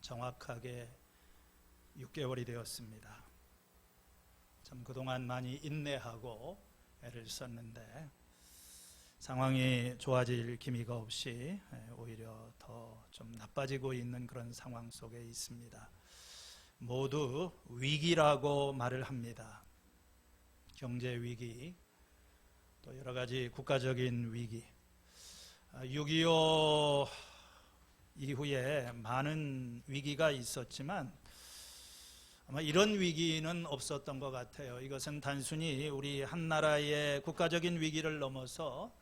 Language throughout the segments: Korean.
정확하게 6개월이 되었습니다. 참 그동안 많이 인내하고 애를 썼는데 상황이 좋아질 기미가 없이 오히려 더 좀 나빠지고 있는 그런 상황 속에 있습니다. 모두 위기라고 말을 합니다. 경제 위기, 또 여러 가지 국가적인 위기. 6.25 이후에 많은 위기가 있었지만 아마 이런 위기는 없었던 것 같아요. 이것은 단순히 우리 한 나라의 국가적인 위기를 넘어서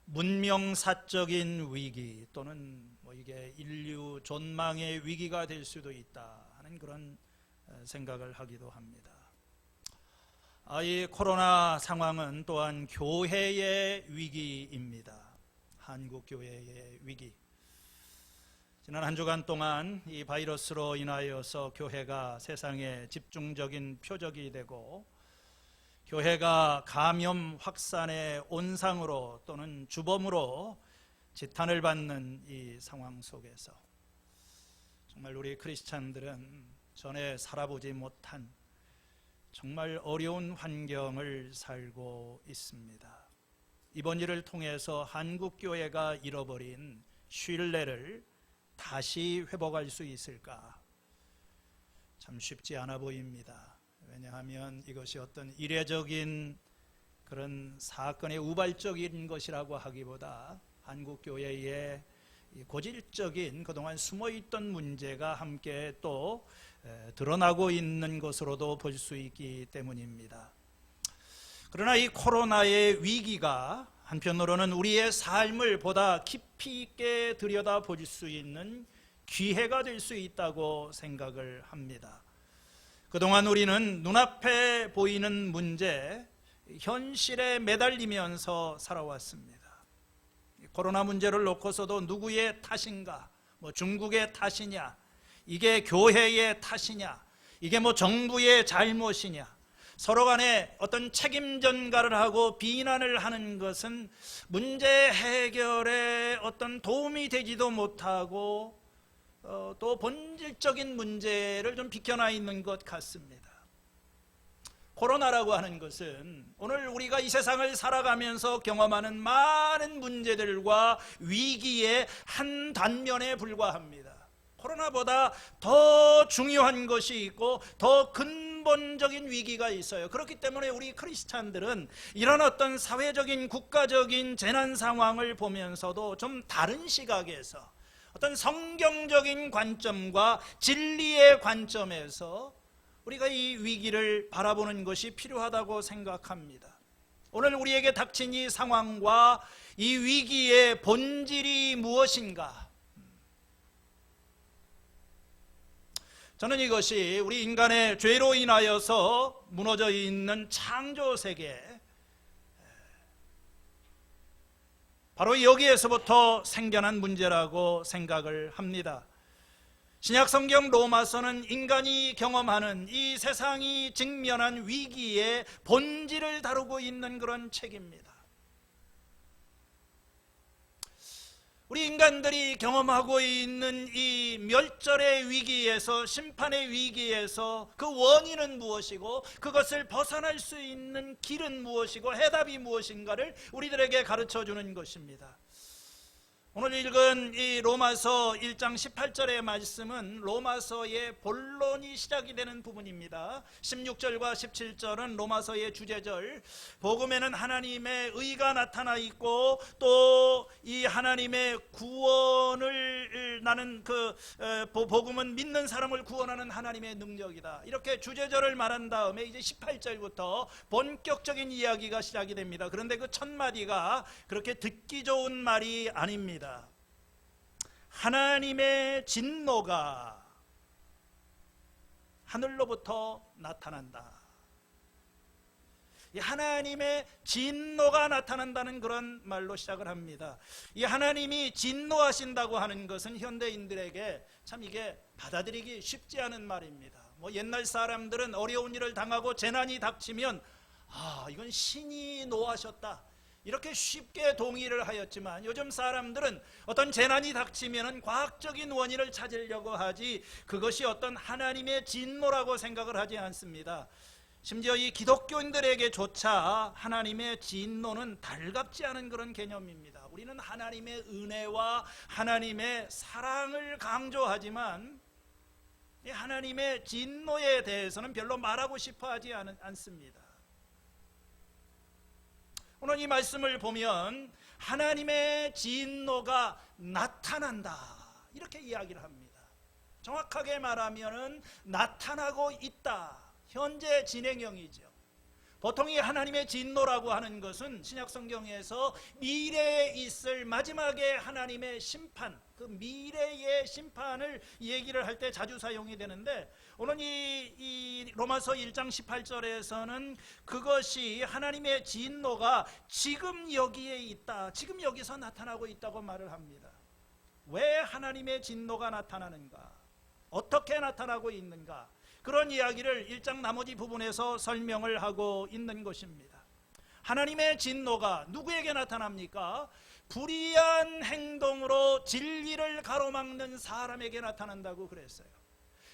문명사적인 위기 또는 이게 인류 존망의 위기가 될 수도 있다 하는 그런 생각을 하기도 합니다. 이 코로나 상황은 또한 교회의 위기입니다. 한국 교회의 위기. 지난 한 주간 동안 이 바이러스로 인하여서 교회가 세상에 집중적인 표적이 되고 교회가 감염 확산의 온상으로 또는 주범으로 지탄을 받는 이 상황 속에서 정말 우리 크리스찬들은 전에 살아보지 못한 정말 어려운 환경을 살고 있습니다. 이번 일을 통해서 한국 교회가 잃어버린 신뢰를 다시 회복할 수 있을까? 참 쉽지 않아 보입니다. 왜냐하면 이것이 어떤 이례적인 그런 사건의 우발적인 것이라고 하기보다 한국 교회의 고질적인 그동안 숨어있던 문제가 함께 또 드러나고 있는 것으로도 볼 수 있기 때문입니다. 그러나 이 코로나의 위기가 한편으로는 우리의 삶을 보다 깊이 있게 들여다볼 수 있는 기회가 될 수 있다고 생각을 합니다. 그동안 우리는 눈앞에 보이는 문제, 현실에 매달리면서 살아왔습니다. 코로나 문제를 놓고서도 누구의 탓인가, 중국의 탓이냐, 이게 교회의 탓이냐, 이게 정부의 잘못이냐, 서로 간에 어떤 책임 전가를 하고 비난을 하는 것은 문제 해결에 어떤 도움이 되지도 못하고 또 본질적인 문제를 좀 비켜나 있는 것 같습니다. 코로나라고 하는 것은 오늘 우리가 이 세상을 살아가면서 경험하는 많은 문제들과 위기의 한 단면에 불과합니다. 코로나보다 더 중요한 것이 있고 더 근본적인 위기가 있어요. 그렇기 때문에 우리 크리스찬들은 이런 어떤 사회적인 국가적인 재난 상황을 보면서도 좀 다른 시각에서 어떤 성경적인 관점과 진리의 관점에서 우리가 이 위기를 바라보는 것이 필요하다고 생각합니다. 오늘 우리에게 닥친 이 상황과 이 위기의 본질이 무엇인가? 저는 이것이 우리 인간의 죄로 인하여서 무너져 있는 창조 세계, 바로 여기에서부터 생겨난 문제라고 생각을 합니다. 신약 성경 로마서는 인간이 경험하는 이 세상이 직면한 위기의 본질을 다루고 있는 그런 책입니다. 우리 인간들이 경험하고 있는 이 멸절의 위기에서, 심판의 위기에서 그 원인은 무엇이고 그것을 벗어날 수 있는 길은 무엇이고 해답이 무엇인가를 우리들에게 가르쳐주는 것입니다. 오늘 읽은 이 로마서 1장 18절의 말씀은 로마서의 본론이 시작이 되는 부분입니다. 16절과 17절은 로마서의 주제절, 복음에는 하나님의 의가 나타나 있고 또 이 하나님의 구원을 나는 복음은 믿는 사람을 구원하는 하나님의 능력이다. 이렇게 주제절을 말한 다음에 이제 18절부터 본격적인 이야기가 시작이 됩니다. 그런데 그 첫 마디가 그렇게 듣기 좋은 말이 아닙니다. 하나님의 진노가 하늘로부터 나타난다. 이 하나님의 진노가 나타난다는 그런 말로 시작을 합니다. 이 하나님이 진노하신다고 하는 것은 현대인들에게 참 이게 받아들이기 쉽지 않은 말입니다. 옛날 사람들은 어려운 일을 당하고 재난이 닥치면 이건 신이 노하셨다, 이렇게 쉽게 동의를 하였지만 요즘 사람들은 어떤 재난이 닥치면 과학적인 원인을 찾으려고 하지 그것이 어떤 하나님의 진노라고 생각을 하지 않습니다. 심지어 이 기독교인들에게조차 하나님의 진노는 달갑지 않은 그런 개념입니다. 우리는 하나님의 은혜와 하나님의 사랑을 강조하지만 이 하나님의 진노에 대해서는 별로 말하고 싶어 하지 않습니다. 오늘 이 말씀을 보면 하나님의 진노가 나타난다 이렇게 이야기를 합니다. 정확하게 말하면 나타나고 있다. 현재 진행형이죠. 보통 이 하나님의 진노라고 하는 것은 신약 성경에서 미래에 있을 마지막에 하나님의 심판, 그 미래의 심판을 얘기를 할 때 자주 사용이 되는데 오늘 이 로마서 1장 18절에서는 그것이 하나님의 진노가 지금 여기에 있다, 지금 여기서 나타나고 있다고 말을 합니다. 왜 하나님의 진노가 나타나는가? 어떻게 나타나고 있는가? 그런 이야기를 1장 나머지 부분에서 설명을 하고 있는 것입니다. 하나님의 진노가 누구에게 나타납니까? 불의한 행동으로 진리를 가로막는 사람에게 나타난다고 그랬어요.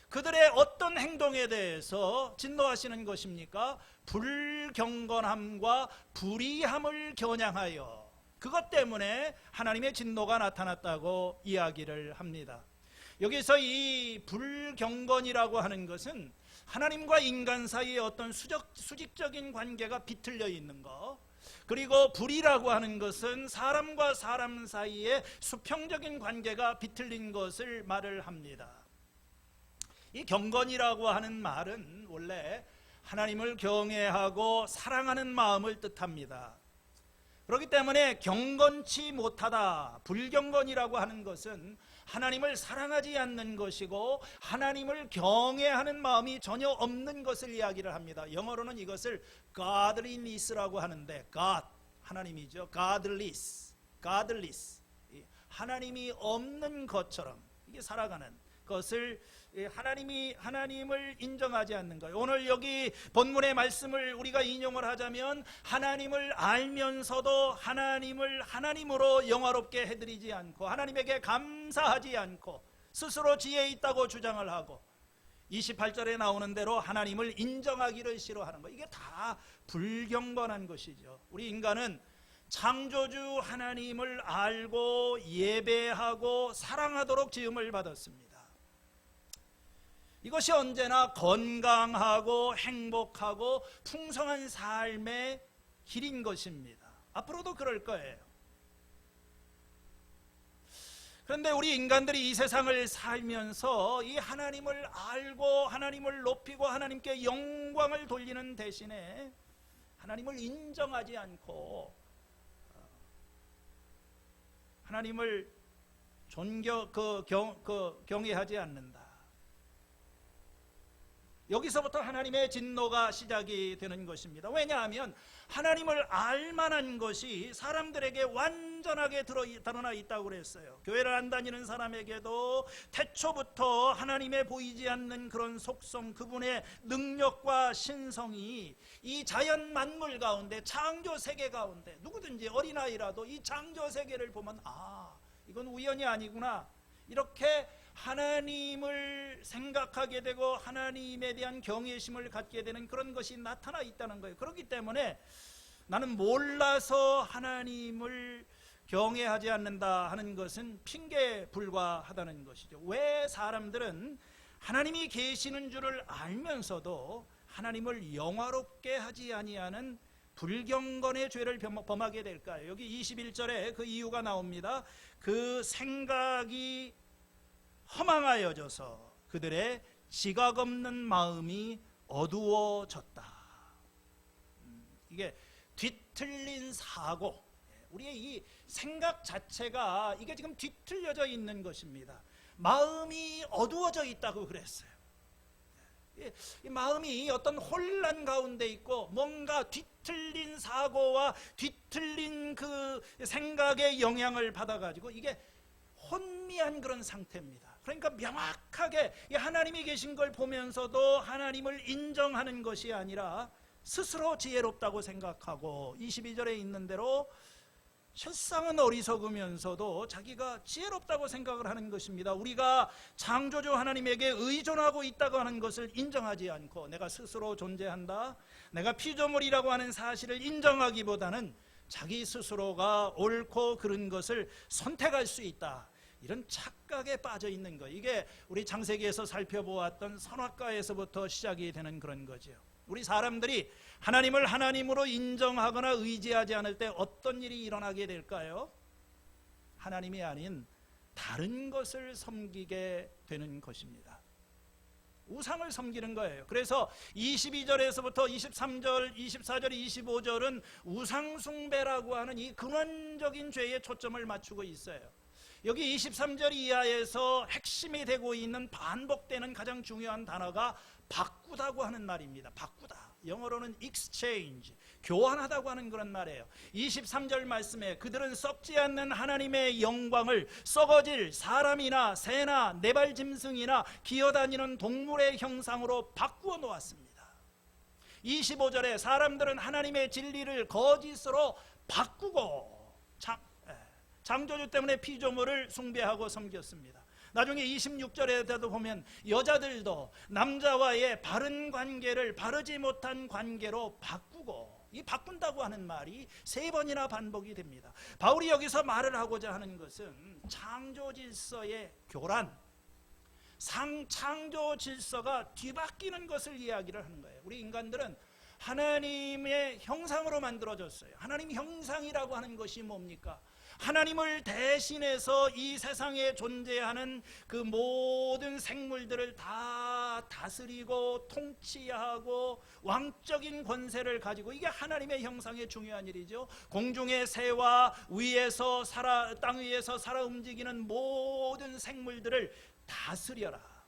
그들의 어떤 행동에 대해서 진노하시는 것입니까? 불경건함과 불의함을 겨냥하여 그것 때문에 하나님의 진노가 나타났다고 이야기를 합니다. 여기서 이 불경건이라고 하는 것은 하나님과 인간 사이의 어떤 수직적인 관계가 비틀려 있는 것, 그리고 불이라고 하는 것은 사람과 사람 사이의 수평적인 관계가 비틀린 것을 말을 합니다. 이 경건이라고 하는 말은 원래 하나님을 경외하고 사랑하는 마음을 뜻합니다. 그렇기 때문에 경건치 못하다, 불경건이라고 하는 것은 하나님을 사랑하지 않는 것이고 하나님을 경외하는 마음이 전혀 없는 것을 이야기를 합니다. 영어로는 이것을 godliness라고 하는데 God, 하나님이죠. godless, 하나님이 없는 것처럼 이게 살아가는 것을 하나님을 인정하지 않는 거예요. 오늘 여기 본문의 말씀을 우리가 인용을 하자면 하나님을 알면서도 하나님을 하나님으로 영화롭게 해드리지 않고 하나님에게 감사하지 않고 스스로 지혜 있다고 주장을 하고 28절에 나오는 대로 하나님을 인정하기를 싫어하는 거, 이게 다 불경건한 것이죠. 우리 인간은 창조주 하나님을 알고 예배하고 사랑하도록 지음을 받았습니다. 이것이 언제나 건강하고 행복하고 풍성한 삶의 길인 것입니다. 앞으로도 그럴 거예요. 그런데 우리 인간들이 이 세상을 살면서 이 하나님을 알고 하나님을 높이고 하나님께 영광을 돌리는 대신에 하나님을 인정하지 않고 하나님을 경외하지 않는다. 여기서부터 하나님의 진노가 시작이 되는 것입니다. 왜냐하면 하나님을 알만한 것이 사람들에게 완전하게 드러나 있다고 그랬어요. 교회를 안 다니는 사람에게도 태초부터 하나님의 보이지 않는 그런 속성, 그분의 능력과 신성이 이 자연 만물 가운데, 창조 세계 가운데 누구든지 어린아이라도 이 창조 세계를 보면 이건 우연이 아니구나, 이렇게 하나님을 생각하게 되고 하나님에 대한 경외심을 갖게 되는 그런 것이 나타나 있다는 거예요. 그렇기 때문에 나는 몰라서 하나님을 경외하지 않는다 하는 것은 핑계에 불과하다는 것이죠. 왜 사람들은 하나님이 계시는 줄을 알면서도 하나님을 영화롭게 하지 아니하는 불경건의 죄를 범하게 될까요? 여기 21절에 그 이유가 나옵니다. 그 생각이 허망하여져서 그들의 지각 없는 마음이 어두워졌다. 이게 뒤틀린 사고, 우리의 이 생각 자체가 이게 지금 뒤틀려져 있는 것입니다. 마음이 어두워져 있다고 그랬어요. 이 마음이 어떤 혼란 가운데 있고 뭔가 뒤틀린 사고와 뒤틀린 그 생각의 영향을 받아가지고 이게 혼미한 그런 상태입니다. 그러니까 명확하게 하나님이 계신 걸 보면서도 하나님을 인정하는 것이 아니라 스스로 지혜롭다고 생각하고 22절에 있는 대로 실상은 어리석으면서도 자기가 지혜롭다고 생각을 하는 것입니다. 우리가 창조주 하나님에게 의존하고 있다고 하는 것을 인정하지 않고 내가 스스로 존재한다, 내가 피조물이라고 하는 사실을 인정하기보다는 자기 스스로가 옳고 그른 것을 선택할 수 있다, 이런 착각에 빠져 있는 것, 이게 우리 창세기에서 살펴보았던 선악과에서부터 시작이 되는 그런 거죠. 우리 사람들이 하나님을 하나님으로 인정하거나 의지하지 않을 때 어떤 일이 일어나게 될까요? 하나님이 아닌 다른 것을 섬기게 되는 것입니다. 우상을 섬기는 거예요. 그래서 22절에서부터 23절, 24절, 25절은 우상숭배라고 하는 이 근원적인 죄에 초점을 맞추고 있어요. 여기 23절 이하에서 핵심이 되고 있는 반복되는 가장 중요한 단어가 바꾸다고 하는 말입니다. 바꾸다. 영어로는 exchange, 교환하다고 하는 그런 말이에요. 23절 말씀에 그들은 썩지 않는 하나님의 영광을 썩어질 사람이나 새나 네발 짐승이나 기어다니는 동물의 형상으로 바꾸어 놓았습니다. 25절에 사람들은 하나님의 진리를 거짓으로 바꾸고 창조주 때문에 피조물을 숭배하고 섬겼습니다. 나중에 26절에도 보면 여자들도 남자와의 바른 관계를 바르지 못한 관계로 바꾸고, 이 바꾼다고 하는 말이 3번이나 반복이 됩니다. 바울이 여기서 말을 하고자 하는 것은 창조 질서의 교란, 창조 질서가 뒤바뀌는 것을 이야기를 하는 거예요. 우리 인간들은 하나님의 형상으로 만들어졌어요. 하나님 형상이라고 하는 것이 뭡니까? 하나님을 대신해서 이 세상에 존재하는 그 모든 생물들을 다 다스리고 통치하고 왕적인 권세를 가지고, 이게 하나님의 형상의 중요한 일이죠. 공중의 새와 위에서 땅 위에서 살아 움직이는 모든 생물들을 다스려라.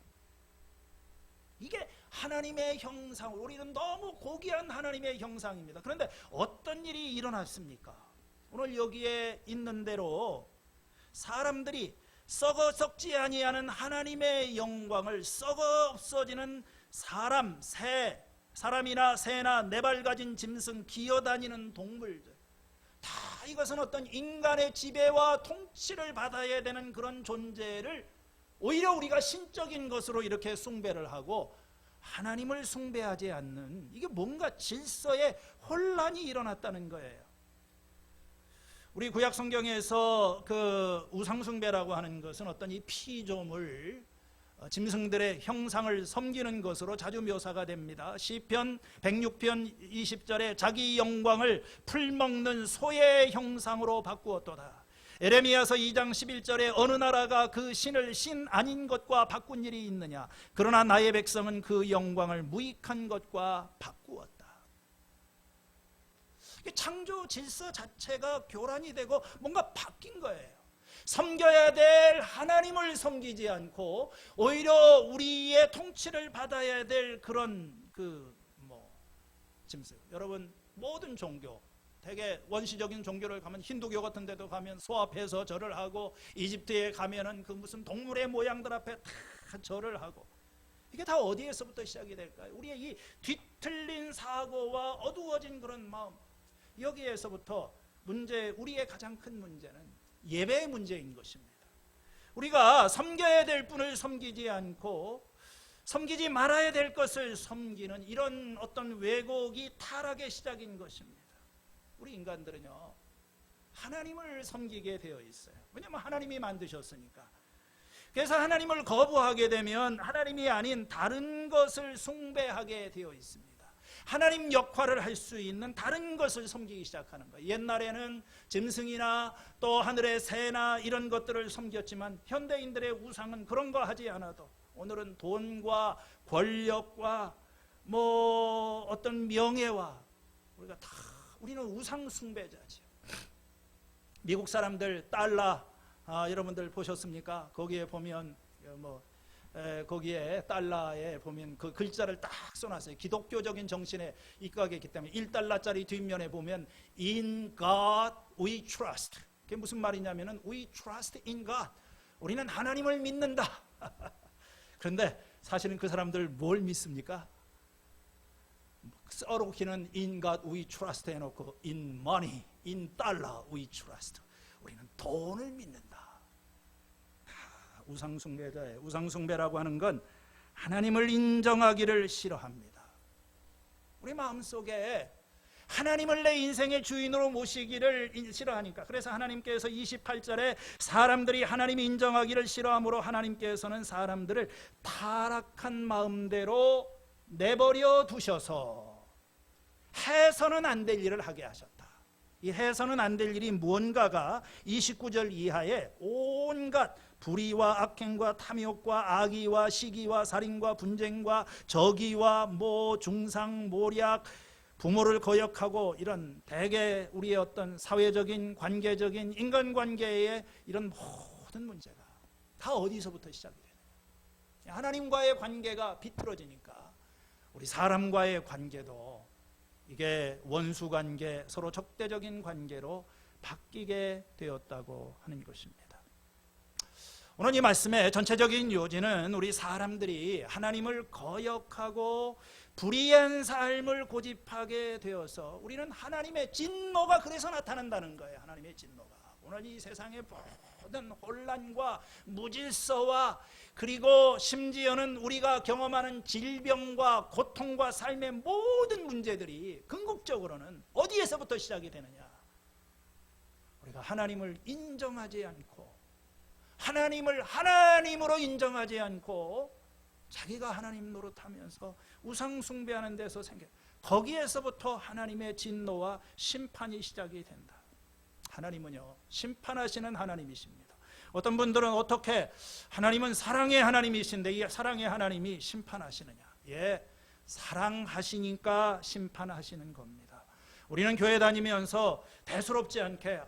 이게 하나님의 형상, 우리는 너무 고귀한 하나님의 형상입니다. 그런데 어떤 일이 일어났습니까? 오늘 여기에 있는 대로 사람들이 썩지 아니하는 하나님의 영광을, 썩어 없어지는 사람이나 새나 네발 가진 짐승, 기어다니는 동물들, 다 이것은 어떤 인간의 지배와 통치를 받아야 되는 그런 존재를 오히려 우리가 신적인 것으로 이렇게 숭배를 하고 하나님을 숭배하지 않는, 이게 뭔가 질서에 혼란이 일어났다는 거예요. 우리 구약 성경에서 그 우상숭배라고 하는 것은 어떤 이 피조물, 짐승들의 형상을 섬기는 것으로 자주 묘사가 됩니다. 시편 106편 20절에 자기 영광을 풀먹는 소의 형상으로 바꾸었도다. 에레미야서 2장 11절에 어느 나라가 그 신을 신 아닌 것과 바꾼 일이 있느냐, 그러나 나의 백성은 그 영광을 무익한 것과 바꾸었다. 창조 질서 자체가 교란이 되고 뭔가 바뀐 거예요. 섬겨야 될 하나님을 섬기지 않고 오히려 우리의 통치를 받아야 될 그런 짐승. 여러분, 모든 종교, 되게 원시적인 종교를 가면, 힌두교 같은 데도 가면 소 앞에서 절을 하고, 이집트에 가면은 그 무슨 동물의 모양들 앞에 다 절을 하고, 이게 다 어디에서부터 시작이 될까요? 우리의 이 뒤틀린 사고와 어두워진 그런 마음, 여기에서부터 우리의 가장 큰 문제는 예배의 문제인 것입니다. 우리가 섬겨야 될 분을 섬기지 않고 섬기지 말아야 될 것을 섬기는 이런 어떤 왜곡이 타락의 시작인 것입니다. 우리 인간들은요, 하나님을 섬기게 되어 있어요. 왜냐하면 하나님이 만드셨으니까. 그래서 하나님을 거부하게 되면 하나님이 아닌 다른 것을 숭배하게 되어 있습니다. 하나님 역할을 할 수 있는 다른 것을 섬기기 시작하는 거예요. 옛날에는 짐승이나 또 하늘의 새나 이런 것들을 섬겼지만 현대인들의 우상은 그런 거 하지 않아도 오늘은 돈과 권력과 어떤 명예와 우리는 우상 숭배자죠. 미국 사람들 달러, 여러분들 보셨습니까? 거기에 보면 거기에 달러에 보면 그 글자를 딱 써놨어요. 기독교적인 정신에 입각했기 때문에 1달러짜리 뒷면에 보면 In God we trust. 그게 무슨 말이냐면은 We trust in God. 우리는 하나님을 믿는다. 그런데 사실은 그 사람들 뭘 믿습니까? 썰어기는 in God we trust 해놓고 in money, in dollar we trust. 우리는 돈을 믿는다. 우상숭배자예요. 우상숭배라고 하는 건 하나님을 인정하기를 싫어합니다. 우리 마음속에 하나님을 내 인생의 주인으로 모시기를 싫어하니까, 그래서 하나님께서 28절에 사람들이 하나님이 인정하기를 싫어하므로 하나님께서는 사람들을 타락한 마음대로 내버려 두셔서 해서는 안 될 일을 하게 하셨다. 이 해서는 안 될 일이 무언가가 29절 이하에 온갖 불의와 악행과 탐욕과 악의와 시기와 살인과 분쟁과 저기와 중상 모략, 부모를 거역하고, 이런 대개 우리의 어떤 사회적인 관계적인 인간관계의 이런 모든 문제가 다 어디서부터 시작이 되느냐. 하나님과의 관계가 비틀어지니까 우리 사람과의 관계도 이게 원수관계, 서로 적대적인 관계로 바뀌게 되었다고 하는 것입니다. 오늘 이 말씀의 전체적인 요지는 우리 사람들이 하나님을 거역하고 불의한 삶을 고집하게 되어서 우리는 하나님의 진노가 그래서 나타난다는 거예요. 하나님의 진노가 오늘 이 세상의 모든 혼란과 무질서와, 그리고 심지어는 우리가 경험하는 질병과 고통과 삶의 모든 문제들이 궁극적으로는 어디에서부터 시작이 되느냐? 우리가 하나님을 인정하지 않고, 하나님을 하나님으로 인정하지 않고 자기가 하나님 노릇하면서 우상숭배하는 데서 거기에서부터 하나님의 진노와 심판이 시작이 된다. 하나님은요, 심판하시는 하나님이십니다. 어떤 분들은 어떻게 하나님은 사랑의 하나님이신데 이 사랑의 하나님이 심판하시느냐? 예, 사랑하시니까 심판하시는 겁니다. 우리는 교회 다니면서 대수롭지 않게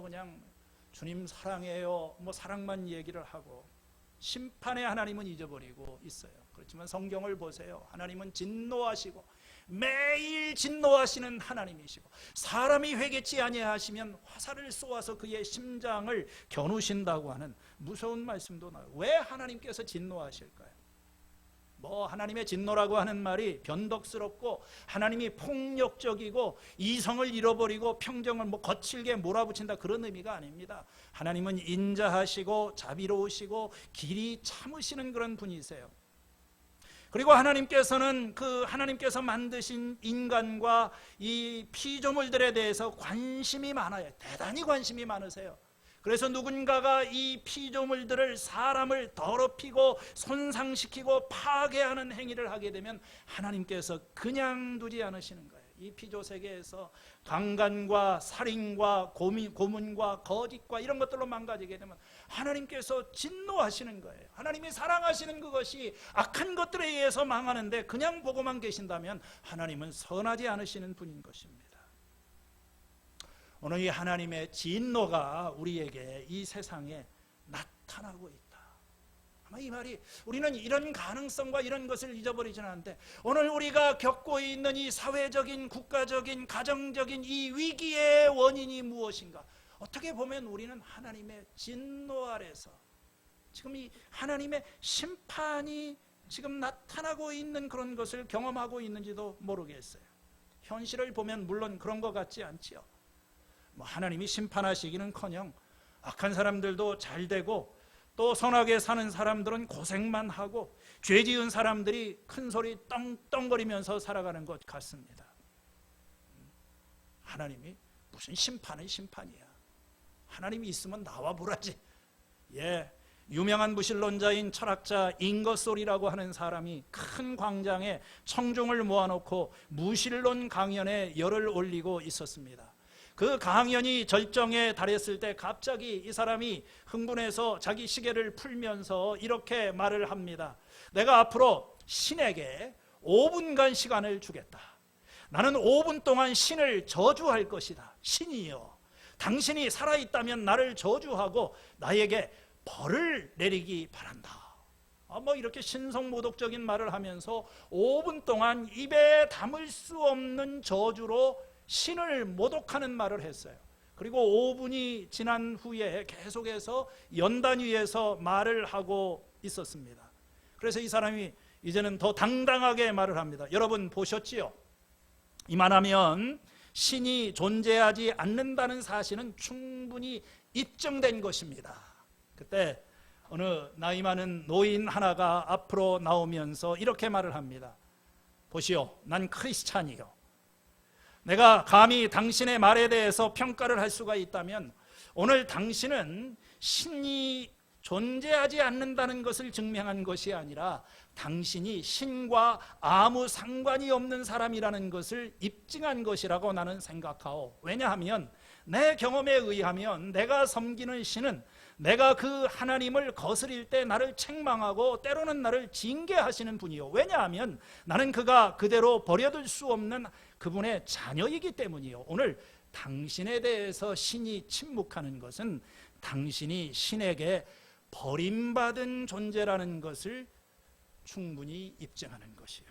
그냥 주님 사랑해요, 사랑만 얘기를 하고 심판의 하나님은 잊어버리고 있어요. 그렇지만 성경을 보세요. 하나님은 진노하시고 매일 진노하시는 하나님이시고, 사람이 회개치 아니하시면 화살을 쏘아서 그의 심장을 겨누신다고 하는 무서운 말씀도 나와요. 왜 하나님께서 진노하실까요? 하나님의 진노라고 하는 말이 변덕스럽고 하나님이 폭력적이고 이성을 잃어버리고 평정을 거칠게 몰아붙인다, 그런 의미가 아닙니다. 하나님은 인자하시고 자비로우시고 길이 참으시는 그런 분이세요. 그리고 하나님께서는 하나님께서 만드신 인간과 이 피조물들에 대해서 관심이 많아요. 대단히 관심이 많으세요. 그래서 누군가가 이 피조물들을, 사람을 더럽히고 손상시키고 파괴하는 행위를 하게 되면 하나님께서 그냥 두지 않으시는 거예요. 이 피조 세계에서 강간과 살인과 고문과 거짓과 이런 것들로 망가지게 되면 하나님께서 진노하시는 거예요. 하나님이 사랑하시는 그것이 악한 것들에 의해서 망하는데 그냥 보고만 계신다면 하나님은 선하지 않으시는 분인 것입니다. 오늘 이 하나님의 진노가 우리에게 이 세상에 나타나고 있다. 아마 이 말이, 우리는 이런 가능성과 이런 것을 잊어버리지는 않는데, 오늘 우리가 겪고 있는 이 사회적인, 국가적인, 가정적인 이 위기의 원인이 무엇인가? 어떻게 보면 우리는 하나님의 진노 아래서 지금 이 하나님의 심판이 지금 나타나고 있는 그런 것을 경험하고 있는지도 모르겠어요. 현실을 보면 물론 그런 것 같지 않지요. 하나님이 심판하시기는커녕 악한 사람들도 잘 되고, 또 선하게 사는 사람들은 고생만 하고, 죄 지은 사람들이 큰 소리 떵떵거리면서 살아가는 것 같습니다. 하나님이 무슨 심판은 심판이야. 하나님이 있으면 나와 보라지. 예, 유명한 무신론자인 철학자 잉거솔이라고 하는 사람이 큰 광장에 청중을 모아놓고 무신론 강연에 열을 올리고 있었습니다. 그 강연이 절정에 달했을 때 갑자기 이 사람이 흥분해서 자기 시계를 풀면서 이렇게 말을 합니다. 내가 앞으로 신에게 5분간 시간을 주겠다. 나는 5분 동안 신을 저주할 것이다. 신이여, 당신이 살아있다면 나를 저주하고 나에게 벌을 내리기 바란다. 이렇게 신성모독적인 말을 하면서 5분 동안 입에 담을 수 없는 저주로 신을 모독하는 말을 했어요. 그리고 5분이 지난 후에 계속해서 연단 위에서 말을 하고 있었습니다. 그래서 이 사람이 이제는 더 당당하게 말을 합니다. 여러분 보셨지요? 이만하면 신이 존재하지 않는다는 사실은 충분히 입증된 것입니다. 그때 어느 나이 많은 노인 하나가 앞으로 나오면서 이렇게 말을 합니다. 보시오, 난 크리스찬이요. 내가 감히 당신의 말에 대해서 평가를 할 수가 있다면 오늘 당신은 신이 존재하지 않는다는 것을 증명한 것이 아니라 당신이 신과 아무 상관이 없는 사람이라는 것을 입증한 것이라고 나는 생각하오. 왜냐하면 내 경험에 의하면 내가 섬기는 신은 내가 그 하나님을 거스릴 때 나를 책망하고 때로는 나를 징계하시는 분이요. 왜냐하면 나는 그가 그대로 버려둘 수 없는 그분의 자녀이기 때문이요. 오늘 당신에 대해서 신이 침묵하는 것은 당신이 신에게 버림받은 존재라는 것을 충분히 입증하는 것이요.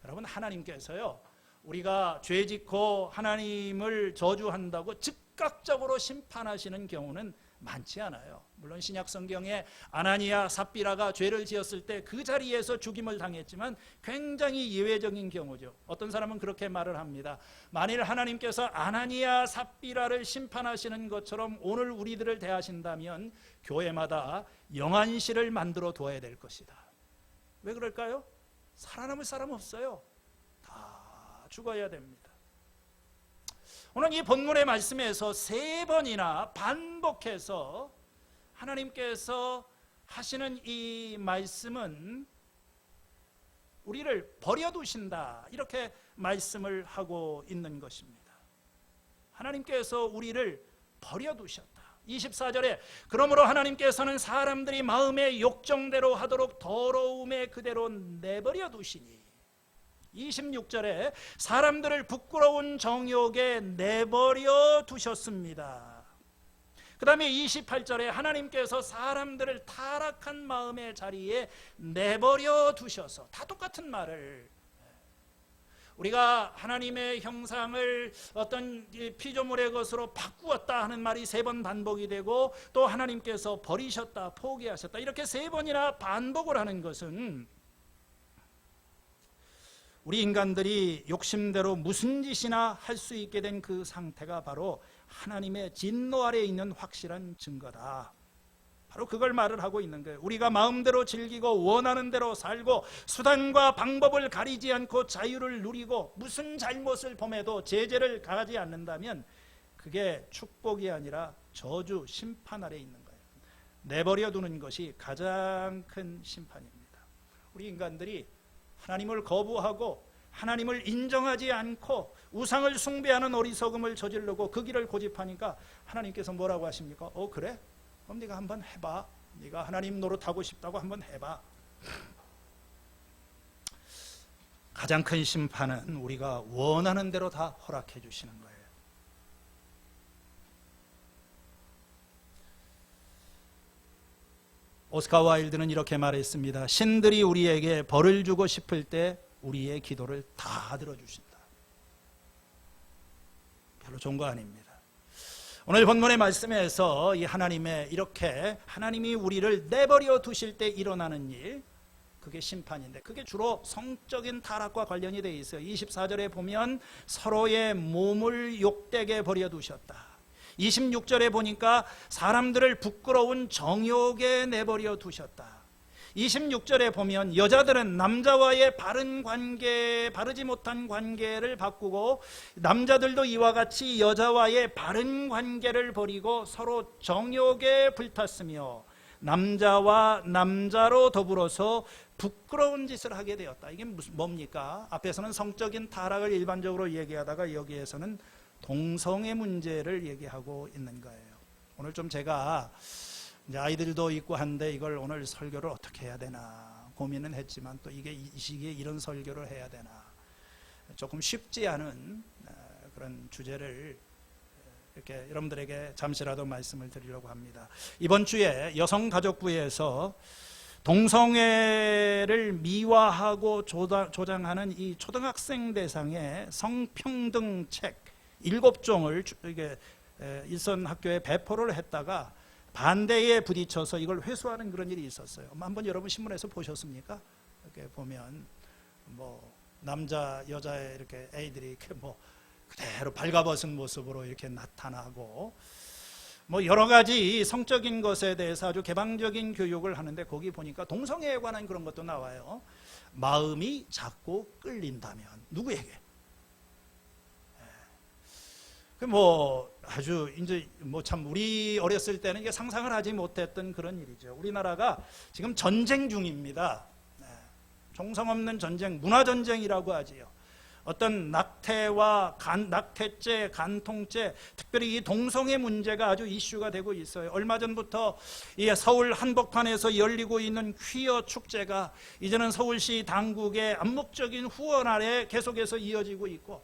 여러분, 하나님께서요, 우리가 죄 짓고 하나님을 저주한다고 즉각적으로 심판하시는 경우는 많지 않아요. 물론 신약 성경에 아나니아 삽비라가 죄를 지었을 때 그 자리에서 죽임을 당했지만 굉장히 예외적인 경우죠. 어떤 사람은 그렇게 말을 합니다. 만일 하나님께서 아나니아 삽비라를 심판하시는 것처럼 오늘 우리들을 대하신다면 교회마다 영안실을 만들어 둬야 될 것이다. 왜 그럴까요? 살아남을 사람 없어요. 다 죽어야 됩니다. 오늘 이 본문의 말씀에서 3번이나 반복해서 하나님께서 하시는 이 말씀은 우리를 버려두신다, 이렇게 말씀을 하고 있는 것입니다. 하나님께서 우리를 버려두셨다. 24절에 그러므로 하나님께서는 사람들이 마음의 욕정대로 하도록 더러움에 그대로 내버려 두시니, 26절에 사람들을 부끄러운 정욕에 내버려 두셨습니다. 그 다음에 28절에 하나님께서 사람들을 타락한 마음의 자리에 내버려 두셔서, 다 똑같은 말을, 우리가 하나님의 형상을 어떤 피조물의 것으로 바꾸었다 하는 말이 3번 반복이 되고, 또 하나님께서 버리셨다, 포기하셨다, 이렇게 3번이나 반복을 하는 것은 우리 인간들이 욕심대로 무슨 짓이나 할 수 있게 된 그 상태가 바로 하나님의 진노 아래에 있는 확실한 증거다. 바로 그걸 말을 하고 있는 거예요. 우리가 마음대로 즐기고 원하는 대로 살고 수단과 방법을 가리지 않고 자유를 누리고 무슨 잘못을 범해도 제재를 가하지 않는다면 그게 축복이 아니라 저주, 심판 아래에 있는 거예요. 내버려 두는 것이 가장 큰 심판입니다. 우리 인간들이 하나님을 거부하고 하나님을 인정하지 않고 우상을 숭배하는 어리석음을 저지르고 그 길을 고집하니까 하나님께서 뭐라고 하십니까? 그래? 그럼 네가 한번 해봐. 네가 하나님 노릇하고 싶다고 한번 해봐. 가장 큰 심판은 우리가 원하는 대로 다 허락해 주시는 거예요. 오스카 와일드는 이렇게 말했습니다. 신들이 우리에게 벌을 주고 싶을 때 우리의 기도를 다 들어주신다. 별로 좋은 거 아닙니다. 오늘 본문의 말씀에서 이 하나님의 이렇게 하나님이 우리를 내버려 두실 때 일어나는 일, 그게 심판인데 그게 주로 성적인 타락과 관련이 되어 있어요. 24절에 보면 서로의 몸을 욕되게 버려두셨다. 26절에 보니까 사람들을 부끄러운 정욕에 내버려 두셨다. 26절에 보면 여자들은 남자와의 바른 관계, 바르지 못한 관계를 바꾸고 남자들도 이와 같이 여자와의 바른 관계를 버리고 서로 정욕에 불탔으며 남자와 남자로 더불어서 부끄러운 짓을 하게 되었다. 이게 뭡니까? 앞에서는 성적인 타락을 일반적으로 얘기하다가 여기에서는 동성애 문제를 얘기하고 있는 거예요. 오늘 좀 제가 이제 아이들도 있고 한데 이걸 오늘 설교를 어떻게 해야 되나 고민은 했지만 또 이게 이 시기에 이런 설교를 해야 되나 조금 쉽지 않은 그런 주제를 이렇게 여러분들에게 잠시라도 말씀을 드리려고 합니다. 이번 주에 여성가족부에서 동성애를 미화하고 조장하는 이 초등학생 대상의 성평등 책 7종을 이게 일선 학교에 배포를 했다가 반대에 부딪혀서 이걸 회수하는 그런 일이 있었어요. 한번 여러분 신문에서 보셨습니까? 이렇게 보면 뭐 남자 여자의 이렇게 애들이 이렇게 뭐 그대로 발가벗은 모습으로 이렇게 나타나고 뭐 여러 가지 성적인 것에 대해서 아주 개방적인 교육을 하는데 거기 보니까 동성애에 관한 그런 것도 나와요. 마음이 자꾸 끌린다면 누구에게? 뭐 아주 이제 뭐 참 우리 어렸을 때는 이게 상상을 하지 못했던 그런 일이죠. 우리나라가 지금 전쟁 중입니다. 정성 없는 전쟁, 문화 전쟁이라고 하지요. 어떤 낙태와 낙태죄, 간통죄, 특별히 이 동성애 문제가 아주 이슈가 되고 있어요. 얼마 전부터 이 서울 한복판에서 열리고 있는 퀴어 축제가 이제는 서울시 당국의 암묵적인 후원 아래 계속해서 이어지고 있고,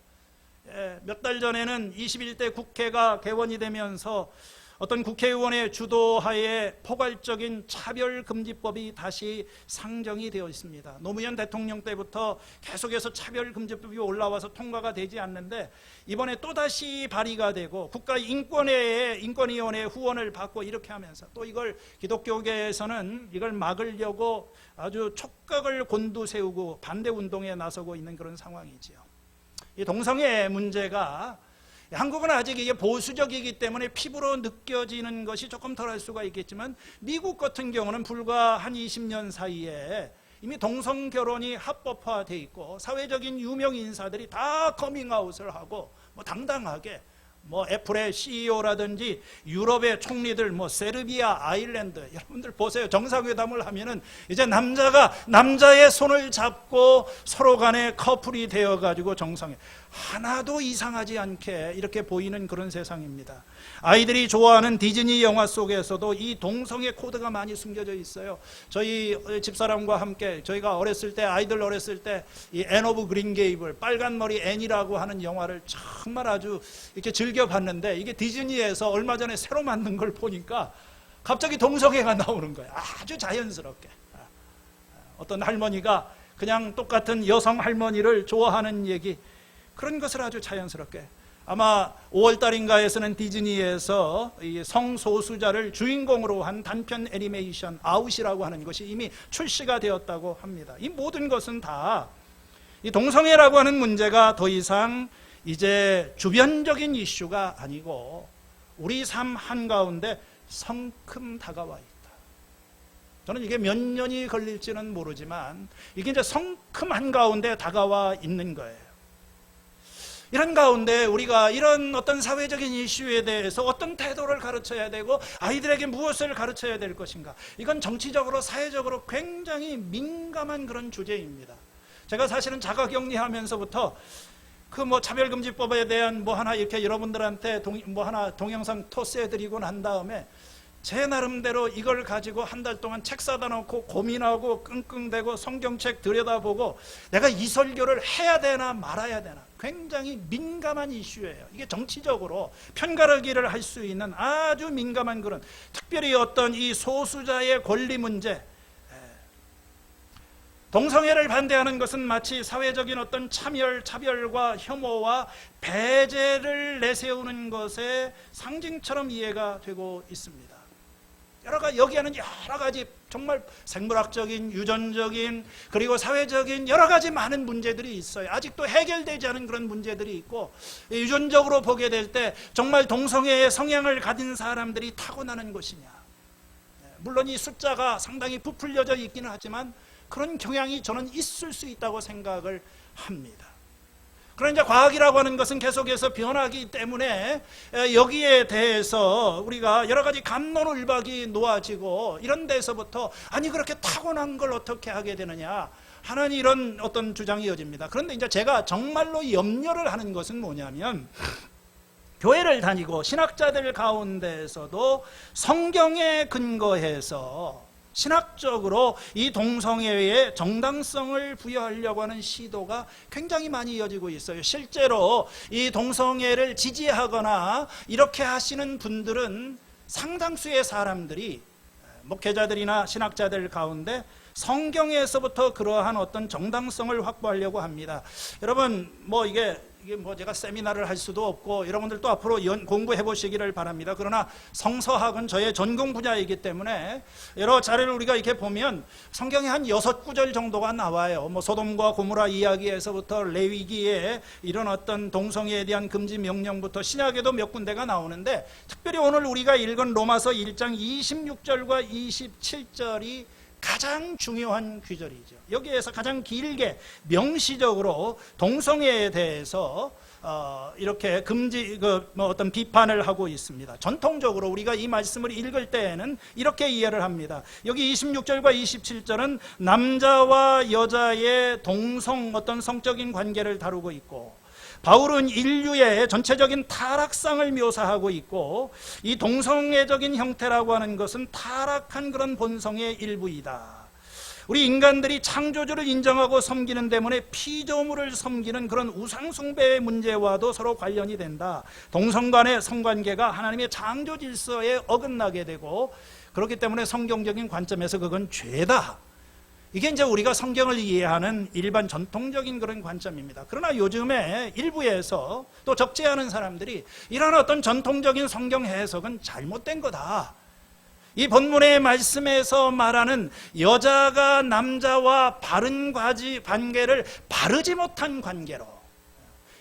몇 달 전에는 21대 국회가 개원이 되면서 어떤 국회의원의 주도하에 포괄적인 차별금지법이 다시 상정이 되어 있습니다. 노무현 대통령 때부터 계속해서 차별금지법이 올라와서 통과가 되지 않는데 이번에 또다시 발의가 되고 국가인권위원회의 후원을 받고 이렇게 하면서 또 이걸 기독교계에서는 이걸 막으려고 아주 촉각을 곤두세우고 반대운동에 나서고 있는 그런 상황이지요. 이 동성애 문제가 한국은 아직 이게 보수적이기 때문에 피부로 느껴지는 것이 조금 덜할 수가 있겠지만 미국 같은 경우는 불과 한 20년 사이에 이미 동성결혼이 합법화되어 있고 사회적인 유명 인사들이 다 커밍아웃을 하고 뭐 당당하게 뭐 애플의 CEO라든지 유럽의 총리들 뭐 세르비아, 아일랜드 여러분들 보세요. 정상회담을 하면은 이제 남자가 남자의 손을 잡고 서로 간에 커플이 되어 가지고 정상회 하나도 이상하지 않게 이렇게 보이는 그런 세상입니다. 아이들이 좋아하는 디즈니 영화 속에서도 이 동성애 코드가 많이 숨겨져 있어요. 저희 집사람과 함께 저희가 어렸을 때 아이들 어렸을 때 이 앤 오브 그린 게이블 빨간 머리 앤이라고 하는 영화를 정말 아주 이렇게 즐겨 봤는데 이게 디즈니에서 얼마 전에 새로 만든 걸 보니까 갑자기 동성애가 나오는 거예요. 아주 자연스럽게. 어떤 할머니가 그냥 똑같은 여성 할머니를 좋아하는 얘기 그런 것을 아주 자연스럽게 아마 5월달인가에서는 디즈니에서 이 성소수자를 주인공으로 한 단편 애니메이션 아웃이라고 하는 것이 이미 출시가 되었다고 합니다. 이 모든 것은 다 이 동성애라고 하는 문제가 더 이상 이제 주변적인 이슈가 아니고 우리 삶 한가운데 성큼 다가와 있다. 저는 이게 몇 년이 걸릴지는 모르지만 이게 이제 성큼 한가운데 다가와 있는 거예요. 이런 가운데 우리가 이런 어떤 사회적인 이슈에 대해서 어떤 태도를 가르쳐야 되고 아이들에게 무엇을 가르쳐야 될 것인가, 이건 정치적으로 사회적으로 굉장히 민감한 그런 주제입니다. 제가 사실은 자가격리하면서부터 그 뭐 차별금지법에 대한 뭐 하나 이렇게 여러분들한테 동영상 토스해드리고 난 다음에 제 나름대로 이걸 가지고 한 달 동안 책 사다 놓고 고민하고 끙끙대고 성경책 들여다보고 내가 이 설교를 해야 되나 말아야 되나 굉장히 민감한 이슈예요. 이게 정치적으로 편가르기를 할 수 있는 아주 민감한 그런, 특별히 어떤 이 소수자의 권리 문제, 동성애를 반대하는 것은 마치 사회적인 어떤 차별과 혐오와 배제를 내세우는 것의 상징처럼 이해가 되고 있습니다. 여기에는 여러 가지 정말 생물학적인, 유전적인, 그리고 사회적인 여러 가지 많은 문제들이 있어요. 아직도 해결되지 않은 그런 문제들이 있고, 유전적으로 보게 될 때 정말 동성애의 성향을 가진 사람들이 타고나는 것이냐. 물론 이 숫자가 상당히 부풀려져 있기는 하지만 그런 경향이 저는 있을 수 있다고 생각을 합니다. 그러나 이제 과학이라고 하는 것은 계속해서 변하기 때문에 여기에 대해서 우리가 여러 가지 갑론을박이 놓아지고 이런 데서부터 아니 그렇게 타고난 걸 어떻게 하게 되느냐 하는 이런 어떤 주장이 이어집니다. 그런데 이제 제가 정말로 염려를 하는 것은 뭐냐면 교회를 다니고 신학자들 가운데에서도 성경에 근거해서 신학적으로 이 동성애의 정당성을 부여하려고 하는 시도가 굉장히 많이 이어지고 있어요. 실제로 이 동성애를 지지하거나 이렇게 하시는 분들은 상당수의 사람들이 목회자들이나 신학자들 가운데 성경에서부터 그러한 어떤 정당성을 확보하려고 합니다. 여러분 이게 제가 세미나를 할 수도 없고 여러분들도 앞으로 공부해 보시기를 바랍니다. 그러나 성서학은 저의 전공 분야이기 때문에 여러 자료를 우리가 이렇게 보면 성경에 한 6구절 정도가 나와요. 소돔과 고모라 이야기에서부터 레위기에 이런 어떤 동성애에 대한 금지 명령부터 신약에도 몇 군데가 나오는데, 특별히 오늘 우리가 읽은 로마서 1장 26절과 27절이 가장 중요한 구절이죠. 여기에서 가장 길게 명시적으로 동성애에 대해서 이렇게 금지 어떤 비판을 하고 있습니다. 전통적으로 우리가 이 말씀을 읽을 때에는 이렇게 이해를 합니다. 여기 26절과 27절은 남자와 여자의 어떤 성적인 관계를 다루고 있고, 바울은 인류의 전체적인 타락상을 묘사하고 있고, 이 동성애적인 형태라고 하는 것은 타락한 그런 본성의 일부이다. 우리 인간들이 창조주를 인정하고 섬기는 때문에 피조물을 섬기는 그런 우상숭배의 문제와도 서로 관련이 된다. 동성 간의 성관계가 하나님의 창조 질서에 어긋나게 되고, 그렇기 때문에 성경적인 관점에서 그건 죄다. 이게 이제 우리가 성경을 이해하는 일반 전통적인 그런 관점입니다. 그러나 요즘에 일부에서 또 적지 않은 사람들이 이런 어떤 전통적인 성경 해석은 잘못된 거다. 이 본문의 말씀에서 말하는 여자가 남자와 바른 관계를 바르지 못한 관계로,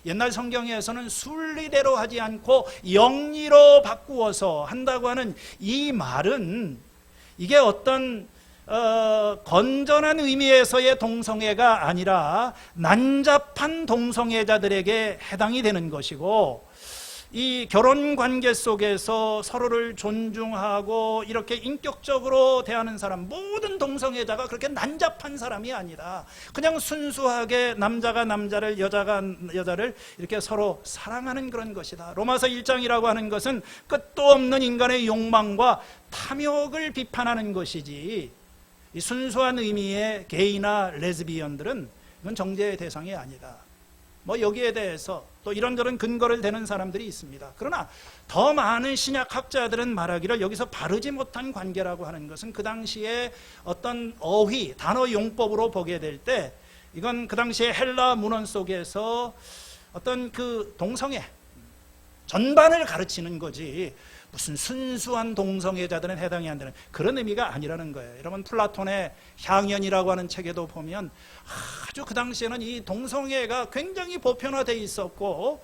옛날 성경에서는 순리대로 하지 않고 영리로 바꾸어서 한다고 하는 이 말은, 이게 어떤 건전한 의미에서의 동성애가 아니라 난잡한 동성애자들에게 해당이 되는 것이고, 이 결혼관계 속에서 서로를 존중하고 이렇게 인격적으로 대하는 사람, 모든 동성애자가 그렇게 난잡한 사람이 아니다. 그냥 순수하게 남자가 남자를, 여자가 여자를 이렇게 서로 사랑하는 그런 것이다. 로마서 1장이라고 하는 것은 끝도 없는 인간의 욕망과 탐욕을 비판하는 것이지, 이 순수한 의미의 게이나 레즈비언들은 이건 정죄의 대상이 아니다. 여기에 대해서 또 이런저런 근거를 대는 사람들이 있습니다. 그러나 더 많은 신약학자들은 말하기를 여기서 바르지 못한 관계라고 하는 것은 그 당시에 어떤 어휘, 단어 용법으로 보게 될 때 이건 그 당시에 헬라 문헌 속에서 어떤 그 동성애 전반을 가르치는 거지, 무슨 순수한 동성애자들은 해당이 안 되는 그런 의미가 아니라는 거예요. 여러분, 플라톤의 향연이라고 하는 책에도 보면 아주 그 당시에는 이 동성애가 굉장히 보편화되어 있었고,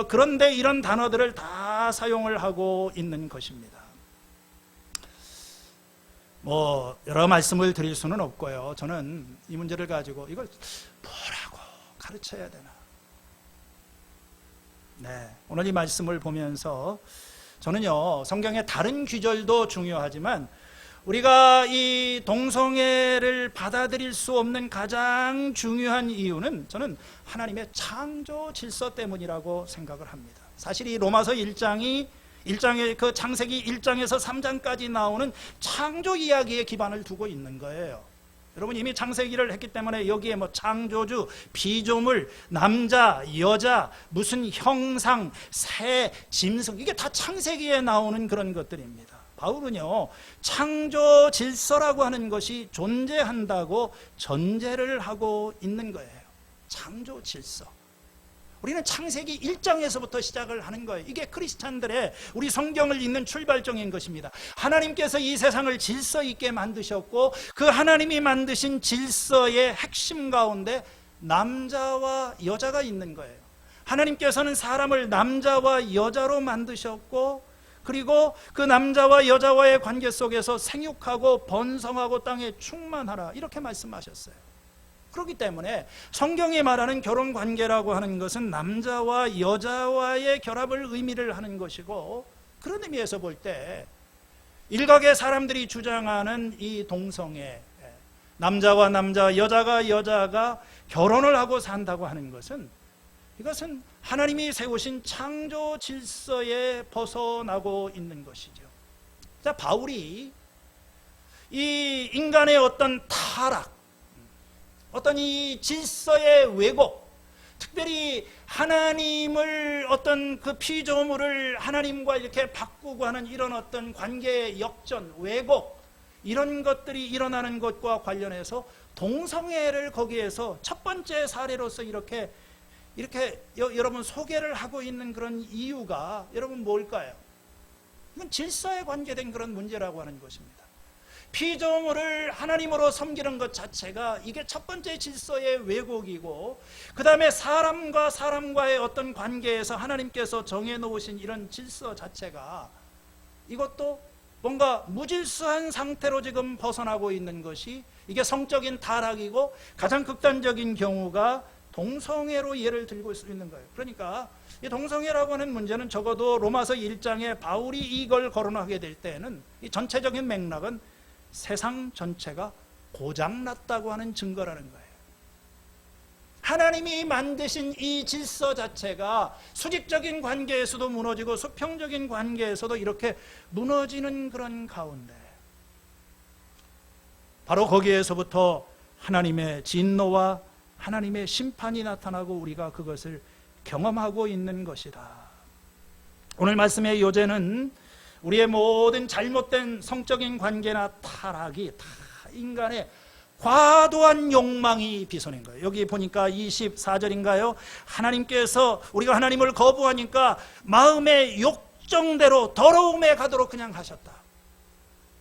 그런데 이런 단어들을 다 사용을 하고 있는 것입니다. 여러 말씀을 드릴 수는 없고요. 저는 이 문제를 가지고 이걸 뭐라고 가르쳐야 되나. 오늘 이 말씀을 보면서 저는요, 성경의 다른 규절도 중요하지만 우리가 이 동성애를 받아들일 수 없는 가장 중요한 이유는 저는 하나님의 창조 질서 때문이라고 생각을 합니다. 사실 이 로마서 1장의 그 창세기 1장에서 3장까지 나오는 창조 이야기에 기반을 두고 있는 거예요. 여러분, 이미 창세기를 했기 때문에 여기에 창조주, 피조물, 남자, 여자, 무슨 형상, 새, 짐승, 이게 다 창세기에 나오는 그런 것들입니다. 바울은요, 창조 질서라고 하는 것이 존재한다고 전제를 하고 있는 거예요. 창조 질서. 우리는 창세기 1장에서부터 시작을 하는 거예요. 이게 크리스찬들의 우리 성경을 읽는 출발점인 것입니다. 하나님께서 이 세상을 질서 있게 만드셨고, 그 하나님이 만드신 질서의 핵심 가운데 남자와 여자가 있는 거예요. 하나님께서는 사람을 남자와 여자로 만드셨고, 그리고 그 남자와 여자와의 관계 속에서 생육하고 번성하고 땅에 충만하라, 이렇게 말씀하셨어요. 그렇기 때문에 성경이 말하는 결혼관계라고 하는 것은 남자와 여자와의 결합을 의미를 하는 것이고, 그런 의미에서 볼 때 일각의 사람들이 주장하는 이 동성애, 남자와 남자, 여자가 여자가 결혼을 하고 산다고 하는 것은, 이것은 하나님이 세우신 창조 질서에 벗어나고 있는 것이죠. 자, 바울이 이 인간의 어떤 타락, 어떤 이 질서의 왜곡, 특별히 하나님을 어떤 그 피조물을 하나님과 이렇게 바꾸고 하는 이런 어떤 관계의 역전, 왜곡, 이런 것들이 일어나는 것과 관련해서 동성애를 거기에서 첫 번째 사례로서 이렇게 여러분 소개를 하고 있는 그런 이유가 여러분 뭘까요? 이건 질서에 관계된 그런 문제라고 하는 것입니다. 피조물을 하나님으로 섬기는 것 자체가 이게 첫 번째 질서의 왜곡이고, 그 다음에 사람과 사람과의 어떤 관계에서 하나님께서 정해놓으신 이런 질서 자체가 이것도 뭔가 무질서한 상태로 지금 벗어나고 있는 것이 이게 성적인 타락이고, 가장 극단적인 경우가 동성애로 예를 들고 있는 거예요. 그러니까 이 동성애라고 하는 문제는 적어도 로마서 1장에 바울이 이걸 거론하게 될 때는 이 전체적인 맥락은 세상 전체가 고장났다고 하는 증거라는 거예요. 하나님이 만드신 이 질서 자체가 수직적인 관계에서도 무너지고 수평적인 관계에서도 이렇게 무너지는 그런 가운데, 바로 거기에서부터 하나님의 진노와 하나님의 심판이 나타나고 우리가 그것을 경험하고 있는 것이다. 오늘 말씀의 요제는 우리의 모든 잘못된 성적인 관계나 타락이 다 인간의 과도한 욕망이 빚어낸 거예요. 여기 보니까 24절인가요? 하나님께서 우리가 하나님을 거부하니까 마음의 욕정대로 더러움에 가도록 그냥 하셨다.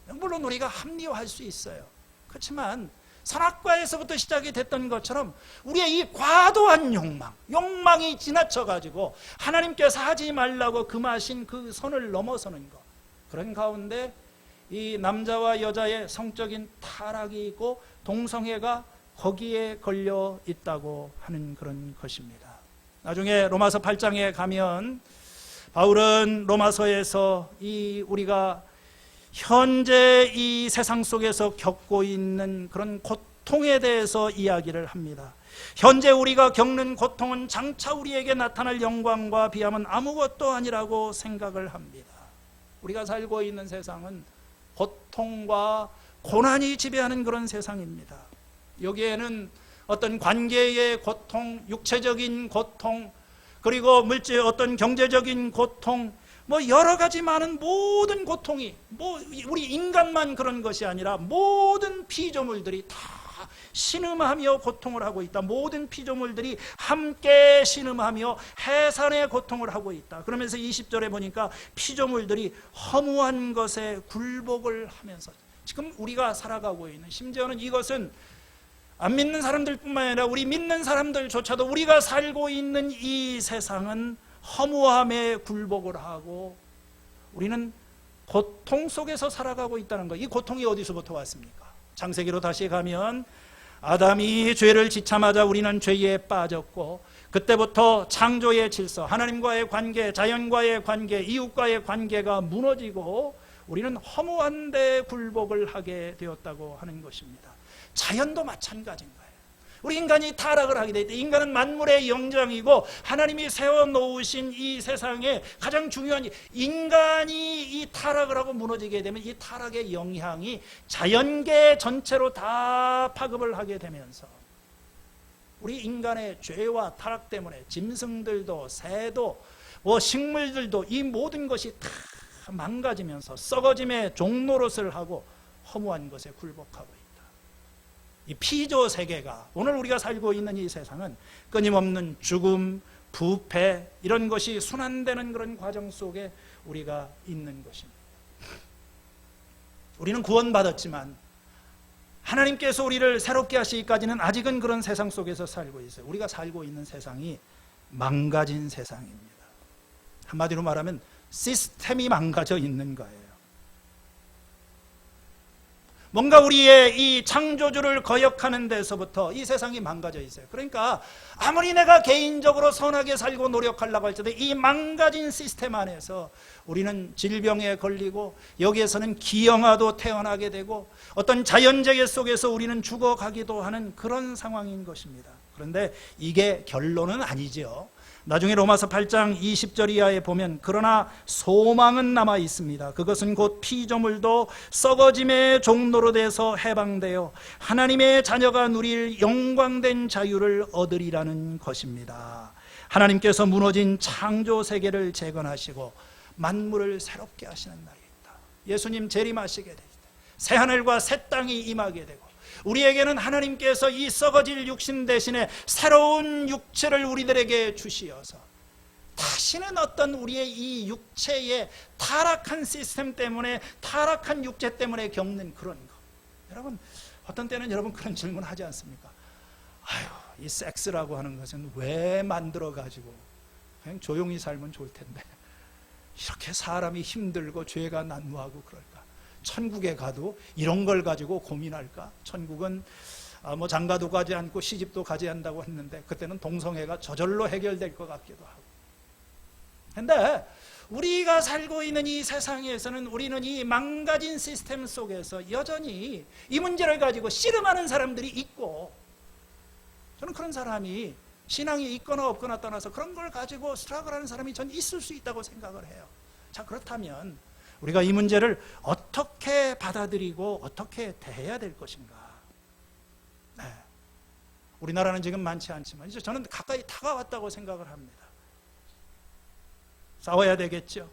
물론 우리가 합리화할 수 있어요. 그렇지만 선악과에서부터 시작이 됐던 것처럼 우리의 이 과도한 욕망이 지나쳐가지고 하나님께서 하지 말라고 금하신 그 선을 넘어서는 것, 그런 가운데 이 남자와 여자의 성적인 타락이 있고 동성애가 거기에 걸려 있다고 하는 그런 것입니다. 나중에 로마서 8장에 가면 바울은 로마서에서 우리가 현재 이 세상 속에서 겪고 있는 그런 고통에 대해서 이야기를 합니다. 현재 우리가 겪는 고통은 장차 우리에게 나타날 영광과 비하면 아무것도 아니라고 생각을 합니다. 우리가 살고 있는 세상은 고통과 고난이 지배하는 그런 세상입니다. 여기에는 어떤 관계의 고통, 육체적인 고통, 그리고 물질 어떤 경제적인 고통, 여러 가지 많은 모든 고통이 우리 인간만 그런 것이 아니라 모든 피조물들이 다 신음하며 고통을 하고 있다. 모든 피조물들이 함께 신음하며 해산의 고통을 하고 있다. 그러면서 20절에 보니까 피조물들이 허무한 것에 굴복을 하면서 지금 우리가 살아가고 있는, 심지어는 이것은 안 믿는 사람들뿐만 아니라 우리 믿는 사람들조차도 우리가 살고 있는 이 세상은 허무함에 굴복을 하고 우리는 고통 속에서 살아가고 있다는 거예요. 이 고통이 어디서부터 왔습니까? 창세기로 다시 가면 아담이 죄를 지자마자 우리는 죄에 빠졌고, 그때부터 창조의 질서, 하나님과의 관계, 자연과의 관계, 이웃과의 관계가 무너지고 우리는 허무한 데 굴복을 하게 되었다고 하는 것입니다. 자연도 마찬가지인 거예요. 우리 인간이 타락을 하게 될 때, 인간은 만물의 영장이고 하나님이 세워놓으신 이 세상에 가장 중요한, 인간이 이 타락을 하고 무너지게 되면 이 타락의 영향이 자연계 전체로 다 파급을 하게 되면서 우리 인간의 죄와 타락 때문에 짐승들도 새도 식물들도 이 모든 것이 다 망가지면서 썩어짐의 종노릇을 하고 허무한 것에 굴복하고 있다. 이 피조 세계가, 오늘 우리가 살고 있는 이 세상은 끊임없는 죽음, 부패, 이런 것이 순환되는 그런 과정 속에 우리가 있는 것입니다. 우리는 구원받았지만 하나님께서 우리를 새롭게 하시기까지는 아직은 그런 세상 속에서 살고 있어요. 우리가 살고 있는 세상이 망가진 세상입니다. 한마디로 말하면 시스템이 망가져 있는 거예요. 뭔가 우리의 이 창조주를 거역하는 데서부터 이 세상이 망가져 있어요. 그러니까 아무리 내가 개인적으로 선하게 살고 노력하려고 할지라도 이 망가진 시스템 안에서 우리는 질병에 걸리고, 여기에서는 기형아도 태어나게 되고 어떤 자연재해 속에서 우리는 죽어가기도 하는 그런 상황인 것입니다. 그런데 이게 결론은 아니죠. 나중에 로마서 8장 20절 이하에 보면 그러나 소망은 남아 있습니다. 그것은 곧 피조물도 썩어짐의 종로로 돼서 해방되어 하나님의 자녀가 누릴 영광된 자유를 얻으리라는 것입니다. 하나님께서 무너진 창조 세계를 재건하시고 만물을 새롭게 하시는 날이 있다. 예수님 재림하시게 될 때 새하늘과 새 땅이 임하게 되고, 우리에게는 하나님께서 이 썩어질 육신 대신에 새로운 육체를 우리들에게 주시어서 다시는 어떤 우리의 이 육체의 타락한 시스템 때문에, 타락한 육체 때문에 겪는 그런 거. 여러분, 어떤 때는 여러분 그런 질문 하지 않습니까? 아유, 이 섹스라고 하는 것은 왜 만들어가지고 그냥 조용히 살면 좋을 텐데 이렇게 사람이 힘들고 죄가 난무하고 그럴까? 천국에 가도 이런 걸 가지고 고민할까? 천국은 뭐 장가도 가지 않고 시집도 가지 한다고 했는데 그때는 동성애가 저절로 해결될 것 같기도 하고. 근데 우리가 살고 있는 이 세상에서는 우리는 이 망가진 시스템 속에서 여전히 이 문제를 가지고 씨름하는 사람들이 있고, 저는 그런 사람이 신앙이 있거나 없거나 떠나서 그런 걸 가지고 스트러글하는 사람이 전 있을 수 있다고 생각을 해요. 자, 그렇다면 우리가 이 문제를 어떻게 받아들이고 어떻게 대해야 될 것인가? 네. 우리나라는 지금 많지 않지만 이제 저는 가까이 다가왔다고 생각을 합니다. 싸워야 되겠죠.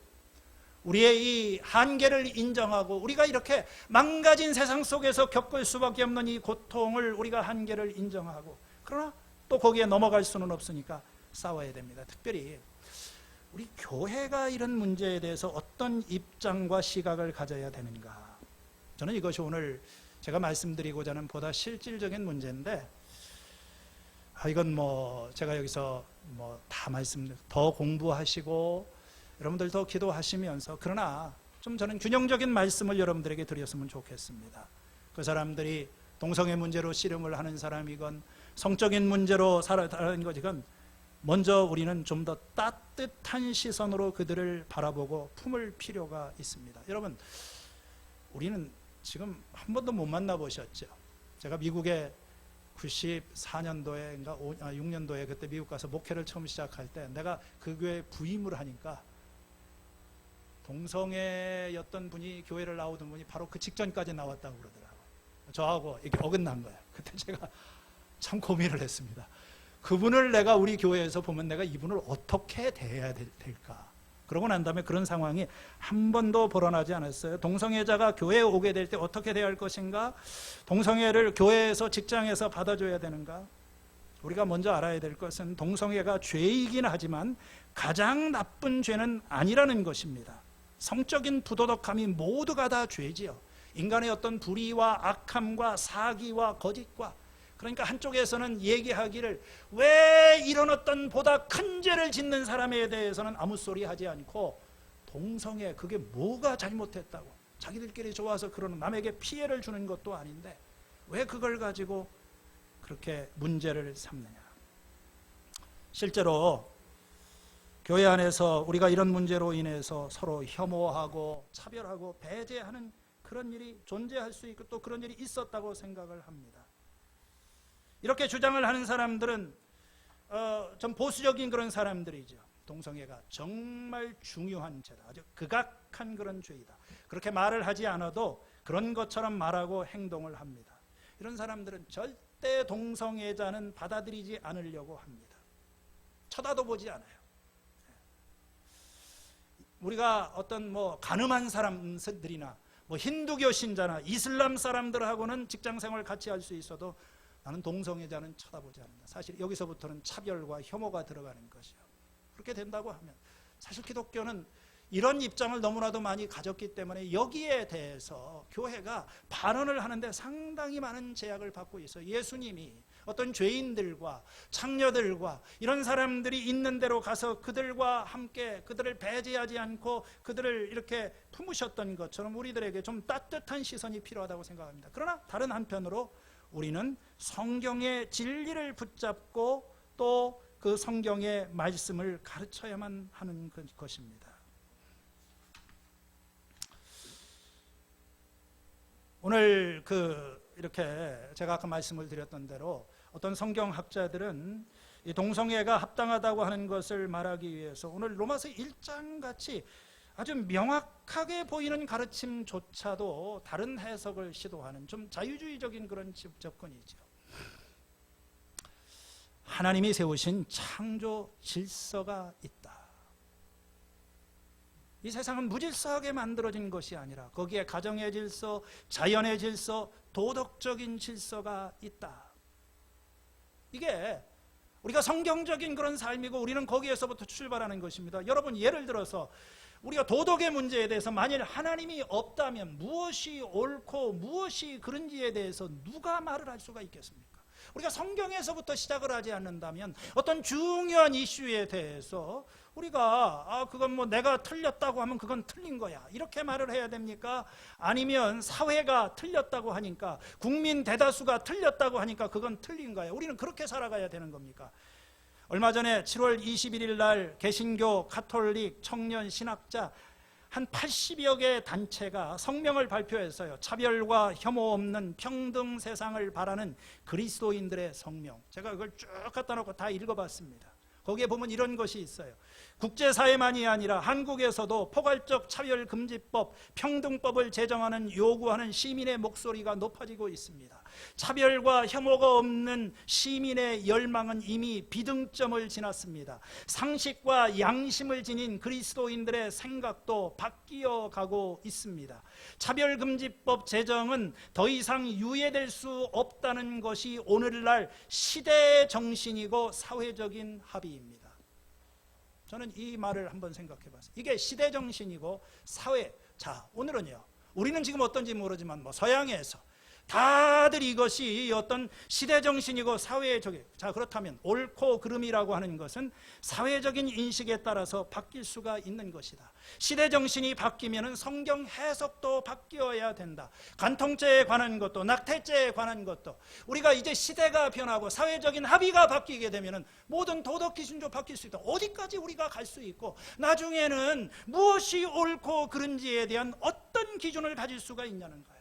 우리의 이 한계를 인정하고 우리가 이렇게 망가진 세상 속에서 겪을 수밖에 없는 이 고통을 우리가 한계를 인정하고, 그러나 또 거기에 넘어갈 수는 없으니까 싸워야 됩니다. 특별히 우리 교회가 이런 문제에 대해서 어떤 입장과 시각을 가져야 되는가? 저는 이것이 오늘 제가 말씀드리고자 하는 보다 실질적인 문제인데, 이건 뭐 제가 여기서 뭐 다 더 공부하시고 여러분들 더 기도하시면서, 그러나 좀 저는 균형적인 말씀을 여러분들에게 드렸으면 좋겠습니다. 그 사람들이 동성애 문제로 씨름을 하는 사람이건 성적인 문제로 살아가는 것이건 먼저 우리는 좀 더 따뜻한 시선으로 그들을 바라보고 품을 필요가 있습니다. 여러분, 우리는 지금 한 번도 못 만나보셨죠? 제가 미국에 94년도에 6년도에 그때 미국 가서 목회를 처음 시작할 때 내가 그 교회에 부임을 하니까 동성애였던 분이, 교회를 나오던 분이 바로 그 직전까지 나왔다고 그러더라고요. 저하고 이게 어긋난 거예요. 그때 제가 참 고민을 했습니다. 그분을 내가 우리 교회에서 보면 내가 이분을 어떻게 대해야 될까? 그러고 난 다음에 그런 상황이 한 번도 벌어나지 않았어요. 동성애자가 교회에 오게 될 때 어떻게 대해야 할 것인가? 동성애를 교회에서, 직장에서 받아줘야 되는가? 우리가 먼저 알아야 될 것은 동성애가 죄이긴 하지만 가장 나쁜 죄는 아니라는 것입니다. 성적인 부도덕함이 모두가 다 죄지요. 인간의 어떤 불의와 악함과 사기와 거짓과, 그러니까 한쪽에서는 얘기하기를 왜 이런 어떤 보다 큰 죄를 짓는 사람에 대해서는 아무 소리 하지 않고, 동성애 그게 뭐가 잘못했다고, 자기들끼리 좋아서 그러는, 남에게 피해를 주는 것도 아닌데 왜 그걸 가지고 그렇게 문제를 삼느냐. 실제로 교회 안에서 우리가 이런 문제로 인해서 서로 혐오하고 차별하고 배제하는 그런 일이 존재할 수 있고 또 그런 일이 있었다고 생각을 합니다. 이렇게 주장을 하는 사람들은 좀 보수적인 그런 사람들이죠. 동성애가 정말 중요한 죄다, 아주 극악한 그런 죄이다, 그렇게 말을 하지 않아도 그런 것처럼 말하고 행동을 합니다. 이런 사람들은 절대 동성애자는 받아들이지 않으려고 합니다. 쳐다도 보지 않아요. 우리가 어떤 뭐 가늠한 사람들이나 뭐 힌두교 신자나 이슬람 사람들하고는 직장생활 같이 할 수 있어도 나는 동성애자는 쳐다보지 않는다. 사실 여기서부터는 차별과 혐오가 들어가는 것이요. 그렇게 된다고 하면 사실 기독교는 이런 입장을 너무나도 많이 가졌기 때문에 여기에 대해서 교회가 발언을 하는데 상당히 많은 제약을 받고 있어요. 예수님이 어떤 죄인들과 창녀들과 이런 사람들이 있는 데로 가서 그들과 함께 그들을 배제하지 않고 그들을 이렇게 품으셨던 것처럼 우리들에게 좀 따뜻한 시선이 필요하다고 생각합니다. 그러나 다른 한편으로 우리는 성경의 진리를 붙잡고 또 그 성경의 말씀을 가르쳐야만 하는 것입니다. 오늘 이렇게 제가 아까 말씀을 드렸던 대로 어떤 성경학자들은 이 동성애가 합당하다고 하는 것을 말하기 위해서 오늘 로마서 1장 같이 아주 명확하게 보이는 가르침조차도 다른 해석을 시도하는 좀 자유주의적인 그런 접근이죠. 하나님이 세우신 창조 질서가 있다. 이 세상은 무질서하게 만들어진 것이 아니라 거기에 가정의 질서, 자연의 질서, 도덕적인 질서가 있다. 이게 우리가 성경적인 그런 삶이고 우리는 거기에서부터 출발하는 것입니다. 여러분, 예를 들어서 우리가 도덕의 문제에 대해서 만일 하나님이 없다면 무엇이 옳고 무엇이 그른지에 대해서 누가 말을 할 수가 있겠습니까? 우리가 성경에서부터 시작을 하지 않는다면 어떤 중요한 이슈에 대해서 우리가 그건 뭐 내가 틀렸다고 하면 그건 틀린 거야 이렇게 말을 해야 됩니까? 아니면 사회가 틀렸다고 하니까, 국민 대다수가 틀렸다고 하니까 그건 틀린 거야, 우리는 그렇게 살아가야 되는 겁니까? 얼마 전에 7월 21일 날 개신교, 가톨릭, 청년, 신학자 한 80여 개 단체가 성명을 발표했어요. 차별과 혐오 없는 평등 세상을 바라는 그리스도인들의 성명. 제가 그걸 쭉 갖다 놓고 다 읽어봤습니다. 거기에 보면 이런 것이 있어요. 국제사회만이 아니라 한국에서도 포괄적 차별금지법, 평등법을 제정하는 요구하는 시민의 목소리가 높아지고 있습니다. 차별과 혐오가 없는 시민의 열망은 이미 비등점을 지났습니다. 상식과 양심을 지닌 그리스도인들의 생각도 바뀌어 가고 있습니다. 차별금지법 제정은 더 이상 유예될 수 없다는 것이 오늘날 시대의 정신이고 사회적인 합의입니다. 저는 이 말을 한번 생각해 봤어요. 이게 시대 정신이고 사회. 자, 오늘은요, 우리는 지금 어떤지 모르지만 서양에서 다들 이것이 어떤 시대 정신이고 사회적인, 자, 그렇다면 옳고 그름이라고 하는 것은 사회적인 인식에 따라서 바뀔 수가 있는 것이다. 시대 정신이 바뀌면 성경 해석도 바뀌어야 된다. 간통죄에 관한 것도, 낙태죄에 관한 것도. 우리가 이제 시대가 변하고 사회적인 합의가 바뀌게 되면 모든 도덕 기준도 바뀔 수 있다. 어디까지 우리가 갈 수 있고 나중에는 무엇이 옳고 그른지에 대한 어떤 기준을 가질 수가 있냐는 거예요.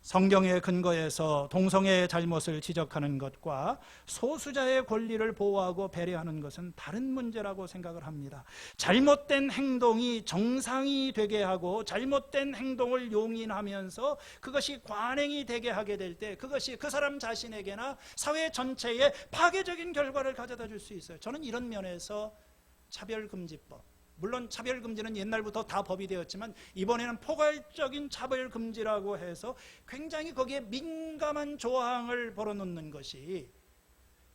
성경에 근거해서 동성애의 잘못을 지적하는 것과 소수자의 권리를 보호하고 배려하는 것은 다른 문제라고 생각을 합니다. 잘못된 행동이 정상이 되게 하고 잘못된 행동을 용인하면서 그것이 관행이 되게 하게 될 때 그것이 그 사람 자신에게나 사회 전체에 파괴적인 결과를 가져다 줄 수 있어요. 저는 이런 면에서 차별금지법, 물론 차별금지는 옛날부터 다 법이 되었지만 이번에는 포괄적인 차별금지라고 해서 굉장히 거기에 민감한 조항을 벌어놓는 것이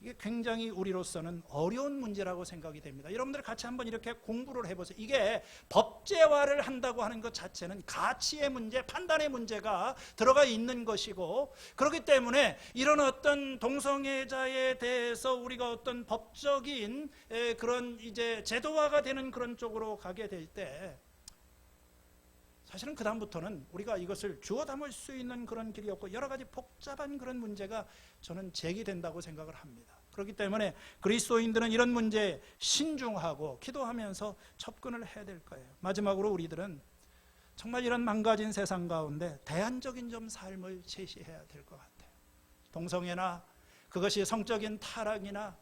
이게 굉장히 우리로서는 어려운 문제라고 생각이 됩니다. 여러분들 같이 한번 이렇게 공부를 해보세요. 이게 법제화를 한다고 하는 것 자체는 가치의 문제, 판단의 문제가 들어가 있는 것이고, 그렇기 때문에 이런 어떤 동성애자에 대해서 우리가 어떤 법적인 그런 이제 제도화가 되는 그런 쪽으로 가게 될 때 사실은 그 다음부터는 우리가 이것을 주워 담을 수 있는 그런 길이 없고 여러 가지 복잡한 그런 문제가 저는 제기된다고 생각을 합니다. 그렇기 때문에 그리스도인들은 이런 문제에 신중하고 기도하면서 접근을 해야 될 거예요. 마지막으로 우리들은 정말 이런 망가진 세상 가운데 대안적인 좀 삶을 제시해야 될 것 같아요. 동성애나 그것이 성적인 타락이나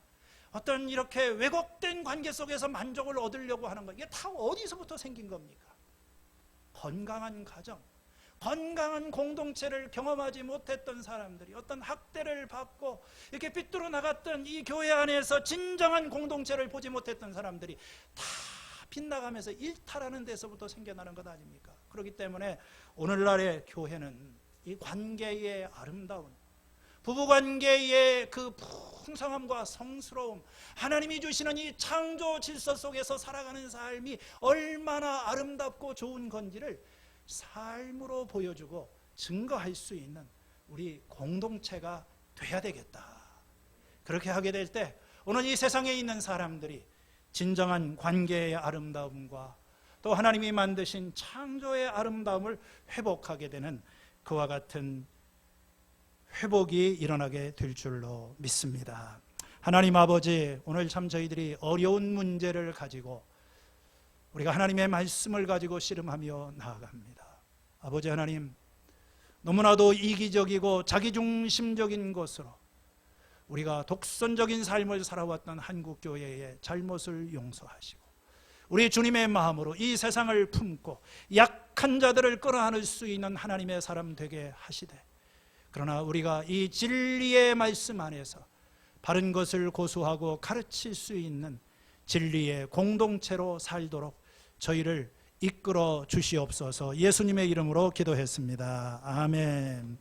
어떤 이렇게 왜곡된 관계 속에서 만족을 얻으려고 하는 것, 이게 다 어디서부터 생긴 겁니까? 건강한 가정, 건강한 공동체를 경험하지 못했던 사람들이 어떤 학대를 받고 이렇게 삐뚤어 나갔던 이 교회 안에서 진정한 공동체를 보지 못했던 사람들이 다 빗나가면서 일탈하는 데서부터 생겨나는 것 아닙니까? 그렇기 때문에 오늘날의 교회는 이 관계의 아름다운, 부부관계의 그 풍성함과 성스러움, 하나님이 주시는 이 창조 질서 속에서 살아가는 삶이 얼마나 아름답고 좋은 건지를 삶으로 보여주고 증거할 수 있는 우리 공동체가 돼야 되겠다. 그렇게 하게 될 때 오늘 이 세상에 있는 사람들이 진정한 관계의 아름다움과 또 하나님이 만드신 창조의 아름다움을 회복하게 되는 그와 같은 회복이 일어나게 될 줄로 믿습니다. 하나님 아버지, 오늘 참 저희들이 어려운 문제를 가지고 우리가 하나님의 말씀을 가지고 씨름하며 나아갑니다. 아버지 하나님, 너무나도 이기적이고 자기중심적인 것으로 우리가 독선적인 삶을 살아왔던 한국교회의 잘못을 용서하시고 우리 주님의 마음으로 이 세상을 품고 약한 자들을 끌어안을 수 있는 하나님의 사람 되게 하시되, 그러나 우리가 이 진리의 말씀 안에서 바른 것을 고수하고 가르칠 수 있는 진리의 공동체로 살도록 저희를 이끌어 주시옵소서. 예수님의 이름으로 기도했습니다. 아멘.